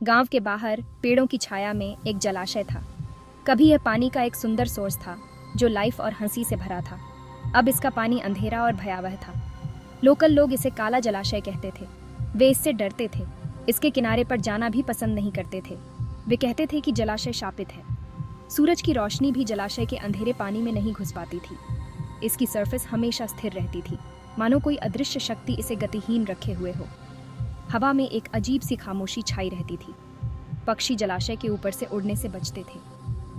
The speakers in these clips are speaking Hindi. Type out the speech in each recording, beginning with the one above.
गांव के बाहर पेड़ों की छाया में एक जलाशय था। कभी यह पानी का एक सुंदर सोर्स था जो लाइफ और हंसी से भरा था। अब इसका पानी अंधेरा और भयावह था। लोकल लोग इसे काला जलाशय कहते थे। वे इससे डरते थे, इसके किनारे पर जाना भी पसंद नहीं करते थे। वे कहते थे कि जलाशय शापित है। सूरज की रोशनी भी जलाशय के अंधेरे पानी में नहीं घुस पाती थी। इसकी सरफेस हमेशा स्थिर रहती थी, मानो कोई अदृश्य शक्ति इसे गतिहीन रखे हुए हो। हवा में एक अजीब सी खामोशी छाई रहती थी। पक्षी जलाशय के ऊपर से उड़ने से बचते थे।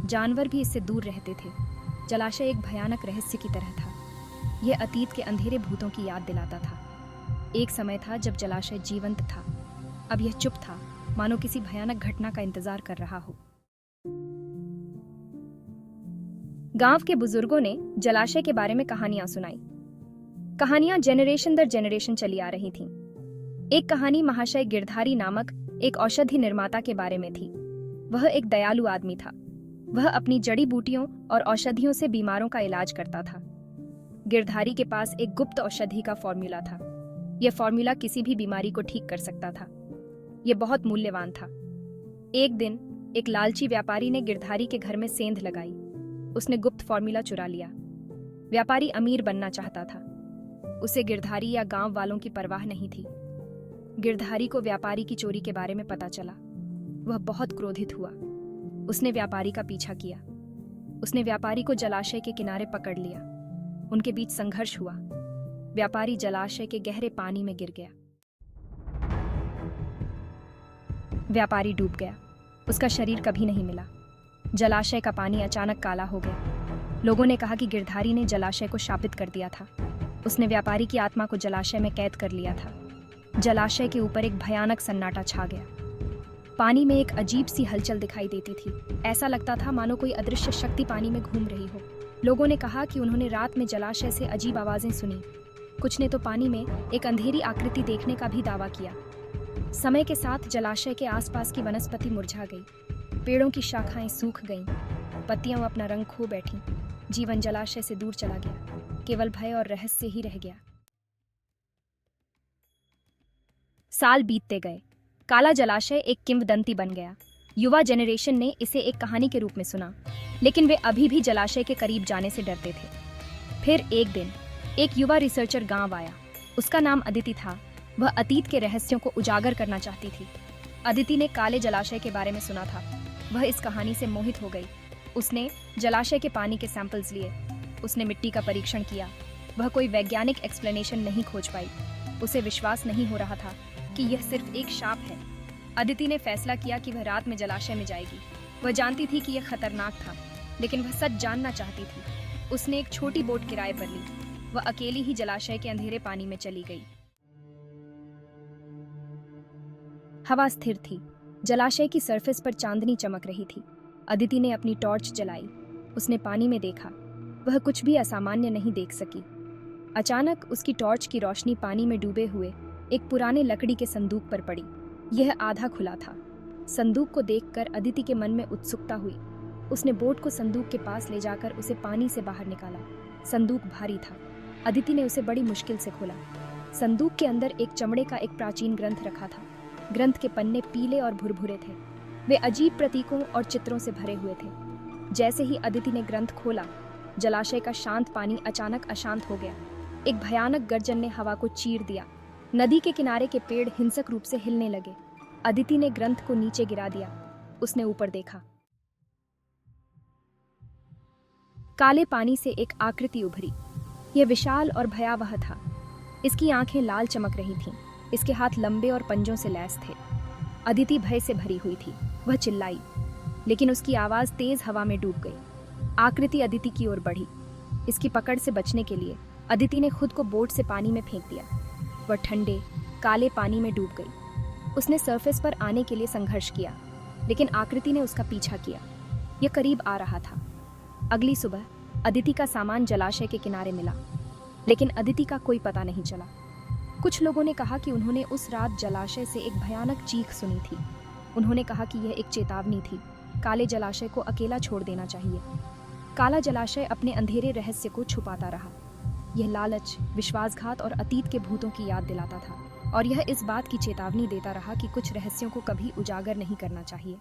जानवर भी इससे दूर रहते थे। जलाशय एक भयानक रहस्य की तरह था। यह अतीत के अंधेरे भूतों की याद दिलाता था। एक समय था जब जलाशय जीवंत था। अब यह चुप था, मानो किसी भयानक घटना का इंतजार कर रहा हो। गांव के बुजुर्गों ने जलाशय के बारे में कहानियां सुनाई। कहानियां जेनरेशन दर जेनरेशन चली आ रही थीं। एक कहानी महाशय गिरधारी नामक एक औषधि निर्माता के बारे में थी। वह एक दयालु आदमी था। वह अपनी जड़ी बूटियों और औषधियों से बीमारों का इलाज करता था। गिरधारी के पास एक गुप्त औषधि का फॉर्मूला था। यह फॉर्मूला किसी भी बीमारी को ठीक कर सकता था। यह बहुत मूल्यवान था। एक दिन एक लालची व्यापारी ने गिरधारी के घर में सेंध लगाई। उसने गुप्त फॉर्मूला चुरा लिया। व्यापारी अमीर बनना चाहता था। उसे गिरधारी या गांव वालों की परवाह नहीं थी। गिरधारी को व्यापारी की चोरी के बारे में पता चला। वह बहुत क्रोधित हुआ। उसने व्यापारी का पीछा किया। उसने व्यापारी को जलाशय के किनारे पकड़ लिया। उनके बीच संघर्ष हुआ। व्यापारी जलाशय के गहरे पानी में गिर गया। व्यापारी डूब गया। उसका शरीर कभी नहीं मिला। जलाशय का पानी अचानक काला हो गया। लोगों ने कहा कि गिरधारी ने जलाशय को शापित कर दिया था। उसने व्यापारी की आत्मा को जलाशय में कैद कर लिया था। जलाशय के ऊपर एक भयानक सन्नाटा छा गया। पानी में एक अजीब सी हलचल दिखाई देती थी। ऐसा लगता था मानो कोई अदृश्य शक्ति पानी में घूम रही हो। लोगों ने कहा कि उन्होंने रात में जलाशय से अजीब आवाजें सुनी। कुछ ने तो पानी में एक अंधेरी आकृति देखने का भी दावा किया। समय के साथ जलाशय के आसपास की वनस्पति मुरझा गई। पेड़ों की शाखाएं सूख गईं। पत्तियां अपना रंग खो बैठी। जीवन जलाशय से दूर चला गया। केवल भय और रहस्य ही रह गया। साल बीतते गए। काला जलाशय एक किंवदंती बन गया। युवा जेनरेशन ने इसे एक कहानी के रूप में सुना, लेकिन वे अभी भी जलाशय के करीब जाने से डरते थे। फिर एक दिन एक युवा रिसर्चर गांव आया। उसका नाम अदिति था। वह अतीत के रहस्यों को उजागर करना चाहती थी। अदिति ने काले जलाशय के बारे में सुना था। वह इस कहानी से मोहित हो गई। उसने जलाशय के पानी के सैंपल्स लिए। उसने मिट्टी का परीक्षण किया। वह कोई वैज्ञानिक एक्सप्लेनेशन नहीं खोज पाई। उसे विश्वास नहीं हो रहा था कि यह सिर्फ एक शाप है। अदिति ने फैसला किया कि वह रात में जलाशय में जाएगी। वह जानती थी कि यह खतरनाक था, लेकिन वह सच जानना चाहती थी। उसने एक छोटी बोट किराए पर ली। वह अकेली ही जलाशय के अंधेरे पानी में चली गई। हवा स्थिर थी। जलाशय की सरफेस पर चांदनी चमक रही थी। अदिति ने अपनी टॉर्च जलाई। उसने पानी में देखा। वह कुछ भी असामान्य नहीं देख सकी। अचानक उसकी टॉर्च की रोशनी पानी में डूबे हुए एक पुराने लकड़ी के संदूक पर पड़ी। यह आधा खुला था। संदूक को देखकर अदिति के मन में उत्सुकता हुई। उसने बोट को संदूक के पास ले जाकर उसे पानी से बाहर निकाला। संदूक भारी था। अदिति ने उसे बड़ी मुश्किल से खोला। संदूक के अंदर एक चमड़े का एक प्राचीन ग्रंथ रखा था। ग्रंथ के पन्ने पीले और भुरभुरे थे। वे अजीब प्रतीकों और चित्रों से भरे हुए थे। जैसे ही अदिति ने ग्रंथ खोला, जलाशय का शांत पानी अचानक अशांत हो गया। एक भयानक गर्जन ने हवा को चीर दिया। नदी के किनारे के पेड़ हिंसक रूप से हिलने लगे। अदिति ने ग्रंथ को नीचे गिरा दिया। उसने ऊपर देखा। काले पानी से एक आकृति उभरी। यह विशाल और भयावह था। इसकी आंखें लाल चमक रही थीं। इसके हाथ लंबे और पंजों से लैस थे। अदिति भय से भरी हुई थी। वह चिल्लाई, लेकिन उसकी आवाज तेज हवा में डूब गई। आकृति अदिति की ओर बढ़ी। इसकी पकड़ से बचने के लिए अदिति ने खुद को बोट से पानी में फेंक दिया। वह ठंडे काले पानी में डूब गई। उसने सरफेस पर आने के लिए संघर्ष किया, लेकिन आकृति ने उसका पीछा किया। यह करीब आ रहा था। अगली सुबह अदिति का सामान जलाशय के किनारे मिला, लेकिन अदिति का कोई पता नहीं चला। कुछ लोगों ने कहा कि उन्होंने उस रात जलाशय से एक भयानक चीख सुनी थी। उन्होंने कहा कि यह एक चेतावनी थी। काले जलाशय को अकेला छोड़ देना चाहिए। काला जलाशय अपने अंधेरे रहस्य को छुपाता रहा। यह लालच, विश्वासघात और अतीत के भूतों की याद दिलाता था, और यह इस बात की चेतावनी देता रहा कि कुछ रहस्यों को कभी उजागर नहीं करना चाहिए।